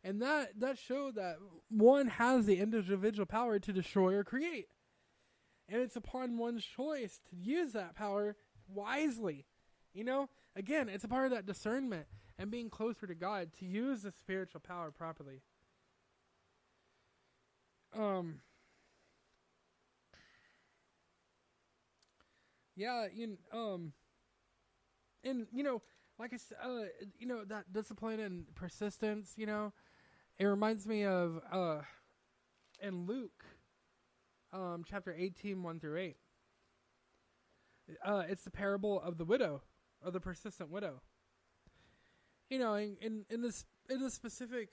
And that showed that one has the individual power to destroy or create. And it's upon one's choice to use that power wisely. You know, again, it's a part of that discernment and being closer to God to use the spiritual power properly. Yeah, and like I said, that discipline and persistence, it reminds me of in Luke, chapter 18, 1-8. It's the parable of the widow, of the persistent widow. In this specific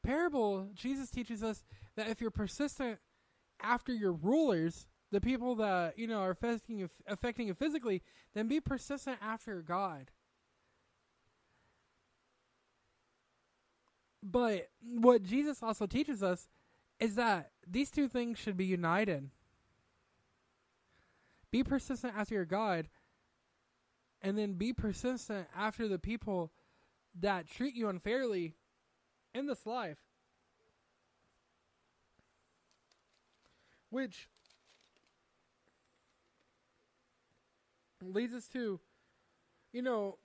parable, Jesus teaches us that if you're persistent after your rulers, the people that are affecting you physically, then be persistent after God. But what Jesus also teaches us is that these two things should be united. Be persistent after your God, and then be persistent after the people that treat you unfairly in this life. Which leads us to,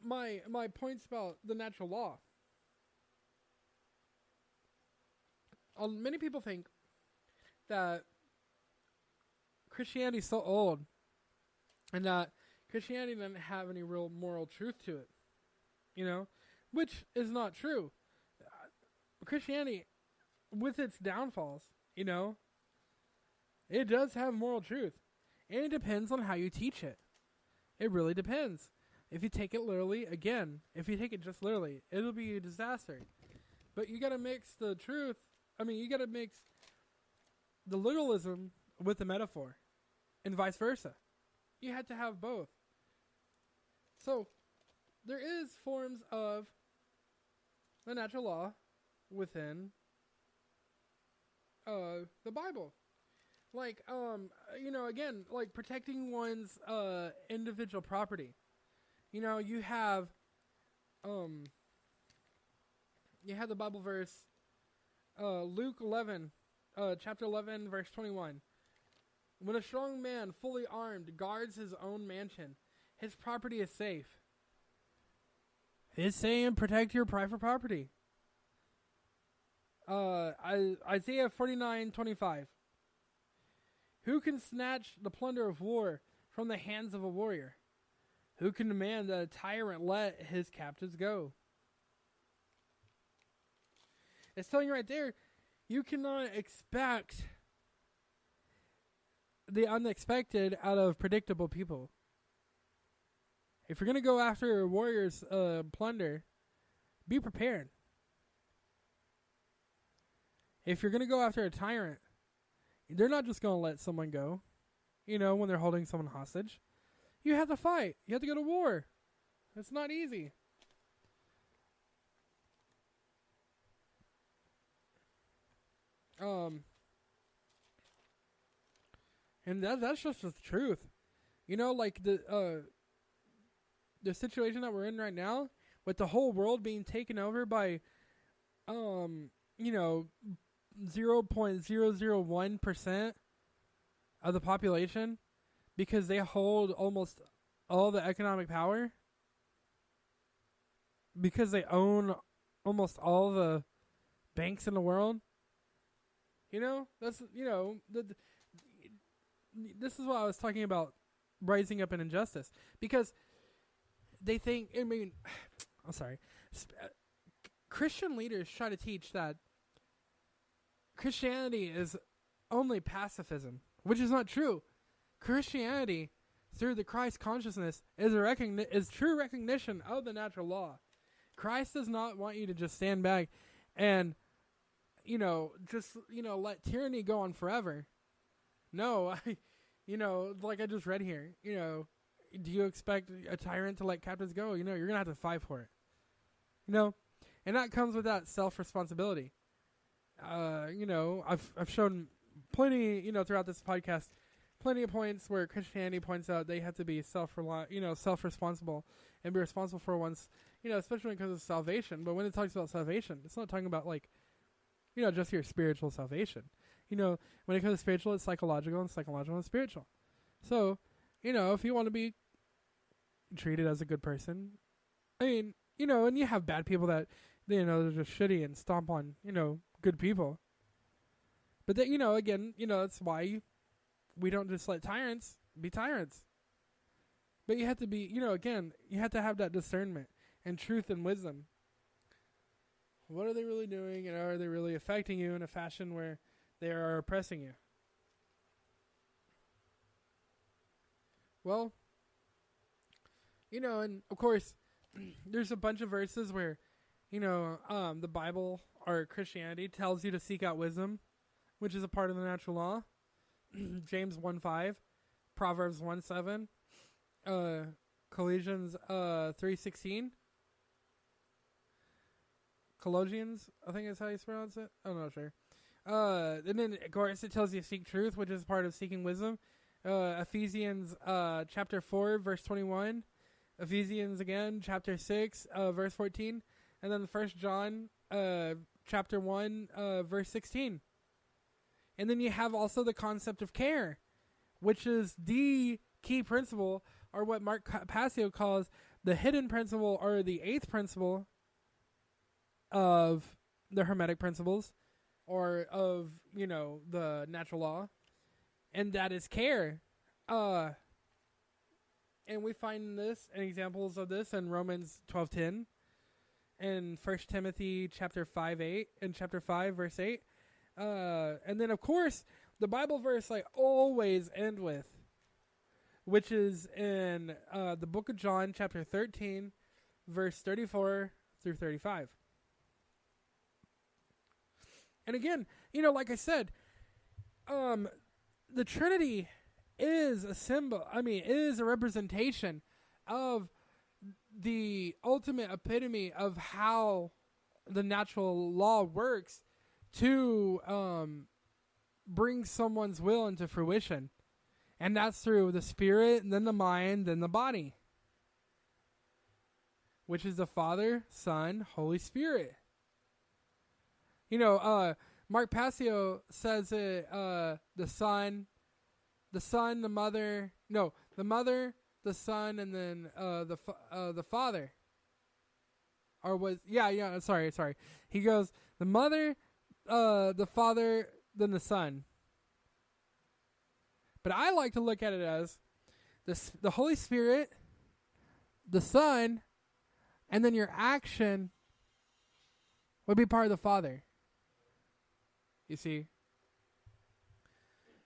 my points about the natural law. Many people think that Christianity is so old and that Christianity doesn't have any real moral truth to it, which is not true. Christianity, with its downfalls, it does have moral truth, and it depends on how you teach it. It really depends. If you take it literally, again, if you take it just literally, it'll be a disaster. But you gotta mix the truth. You gotta mix the literalism with the metaphor, and vice versa. You had to have both. So, there is forms of the natural law within the Bible. Like, again, like protecting one's individual property. You have the Bible verse, Luke 11, chapter 11, verse 21. When a strong man, fully armed, guards his own mansion, his property is safe. It's saying protect your private property. Isaiah 49:25. Who can snatch the plunder of war from the hands of a warrior? Who can demand that a tyrant let his captives go? It's telling you right there, you cannot expect the unexpected out of predictable people. If you're going to go after a warrior's plunder, be prepared. If you're going to go after a tyrant, they're not just going to let someone go, when they're holding someone hostage. You have to fight. You have to go to war. It's not easy. And that's just the truth. Like the situation that we're in right now, with the whole world being taken over by 0.001% of the population, because they hold almost all the economic power, because they own almost all the banks in the world. That's this is what I was talking about, rising up in injustice, because they think, I'm sorry, Christian leaders try to teach that Christianity is only pacifism, which is not true. Christianity, through the Christ consciousness, is true recognition of the natural law. Christ does not want you to just stand back and, let tyranny go on forever. No, like I just read here, do you expect a tyrant to let captives go? You're going to have to fight for it. And that comes with that self-responsibility. I've shown plenty, throughout this podcast, plenty of points where Christianity points out they have to be self-responsible and be responsible for one's, especially when it comes to salvation. But when it talks about salvation, it's not talking about like, just your spiritual salvation. When it comes to spiritual, it's psychological, and psychological and spiritual. So, if you want to be treated as a good person, I mean, and you have bad people that, they're just shitty and stomp on, good people. But that, again, that's why we don't just let tyrants be tyrants. But you have to be, again, you have to have that discernment and truth and wisdom. What are they really doing, and are they really affecting you in a fashion where they are oppressing you? Well, and of course, there's a bunch of verses where, the Bible or Christianity tells you to seek out wisdom, which is a part of the natural law. James 1:5, Proverbs 1:7, Colossians 3:16, Colossians, I think is how you pronounce it. I'm not sure. And then of course it tells you to seek truth, which is part of seeking wisdom. Ephesians chapter 4 verse 21, Ephesians again chapter 6 verse 14, and then 1 John chapter 1 verse 16. And then you have also the concept of care, which is the key principle, or what Mark Passio calls the hidden principle, or the eighth principle of the Hermetic principles, or of, the natural law, and that is care. And we find this and examples of this in Romans 12:10, and 1 Timothy chapter 5:8, and chapter 5 verse 8. And then of course the Bible verse I always end with, which is in the book of John chapter 13 verse 34 through 35. And again, like I said, the Trinity is a symbol, is a representation of the ultimate epitome of how the natural law works to bring someone's will into fruition. And that's through the spirit, and then the mind, then the body, which is the Father, Son, Holy Spirit. Mark Passio says it, the mother, the Son, and then the Father. Sorry. He goes, the mother, the Father, then the Son. But I like to look at it as the Holy Spirit, the Son, and then your action would be part of the Father. You see?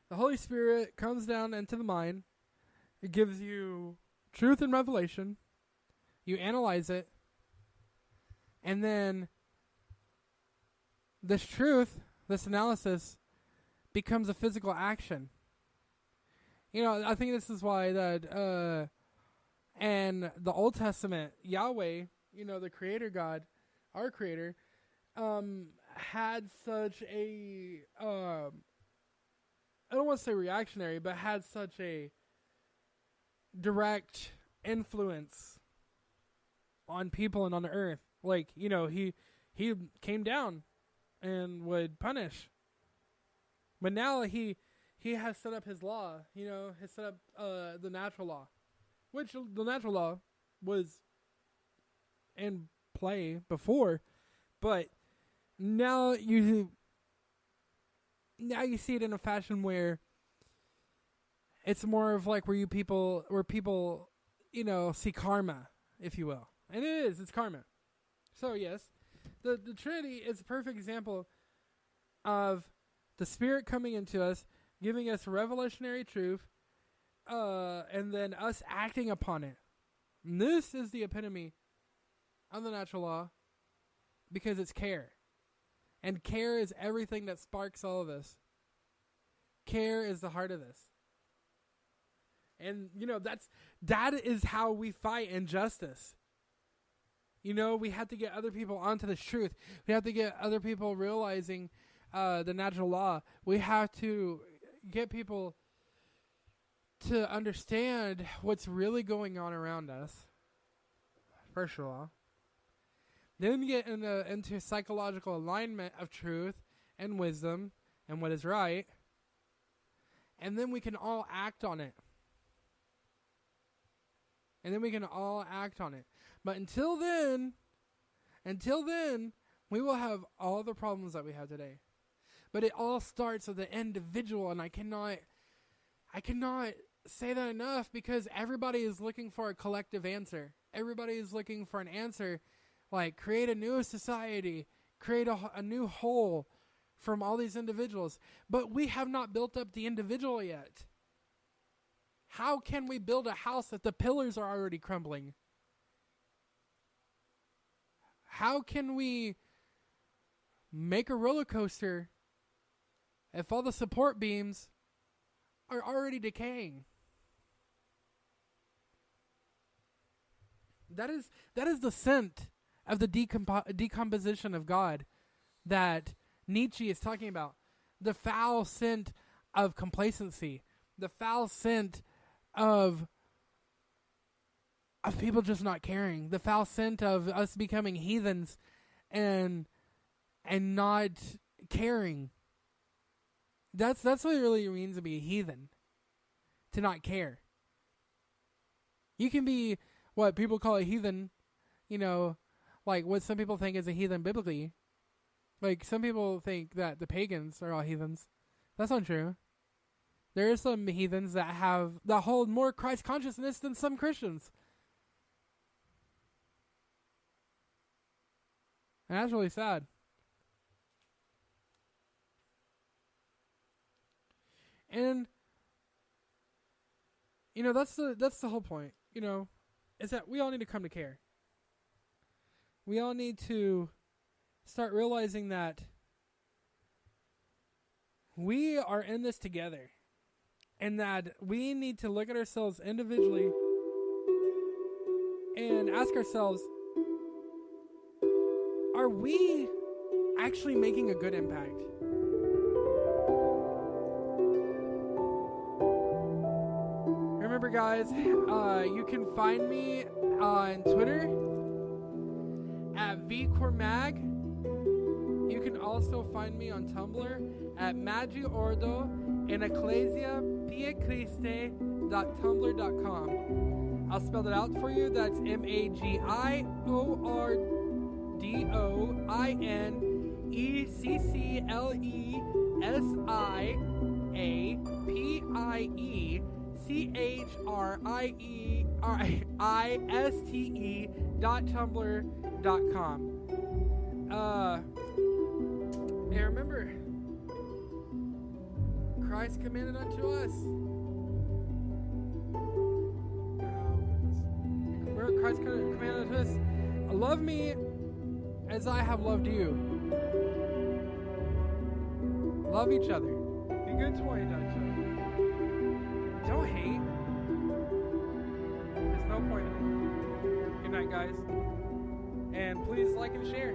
The Holy Spirit comes down into the mind. It gives you truth and revelation. You analyze it. And then this truth, this analysis, becomes a physical action. I think this is why that in the Old Testament, Yahweh, the Creator God, our Creator, had such a, I don't want to say reactionary, but had such a direct influence on people and on the earth. Like, he came down and would punish. But now he has set up his law, has set up the natural law, which the natural law was in play before, but now you see it in a fashion where it's more of like where people see karma, if you will. And it's karma. So yes, the Trinity is a perfect example of the Spirit coming into us, giving us revolutionary truth, and then us acting upon it. And this is the epitome of the natural law, because it's care. And care is everything that sparks all of this. Care is the heart of this. And, that is how we fight injustice. We have to get other people onto this truth. We have to get other people realizing the natural law. We have to get people to understand what's really going on around us, first of all. Then we get into psychological alignment of truth and wisdom and what is right. And then we can all act on it. But until then, we will have all the problems that we have today. But it all starts with the individual, and I cannot say that enough, because everybody is looking for a collective answer. Everybody is looking for an answer, like create a new society, create a new whole from all these individuals. But we have not built up the individual yet. How can we build a house if the pillars are already crumbling? How can we make a roller coaster if all the support beams are already decaying? That is the scent of the decomposition of God that Nietzsche is talking about. The foul scent of complacency. The foul scent of people just not caring. The foul scent of us becoming heathens and not caring. That's what it really means to be a heathen. To not care. You can be what people call a heathen, like what some people think is a heathen biblically. Like some people think that the pagans are all heathens. That's not true. There are some heathens that hold more Christ consciousness than some Christians. And that's really sad. And that's the whole point, is that we all need to come to care. We all need to start realizing that we are in this together, and that we need to look at ourselves individually and ask ourselves, are we actually making a good impact? Remember, guys, you can find me on Twitter at vcormag. You can also find me on Tumblr at Magiordo in ecclesiapiecriste.tumblr.com. I'll spell it out for you. That's MAGIECCLESIAPIECHRISTE.tumblr.com. And remember, Christ commanded unto us. Christ commanded unto us, love me as I have loved you. Love each other. Be good to one another. Don't hate. There's no point in it. Good night, guys. And please like and share.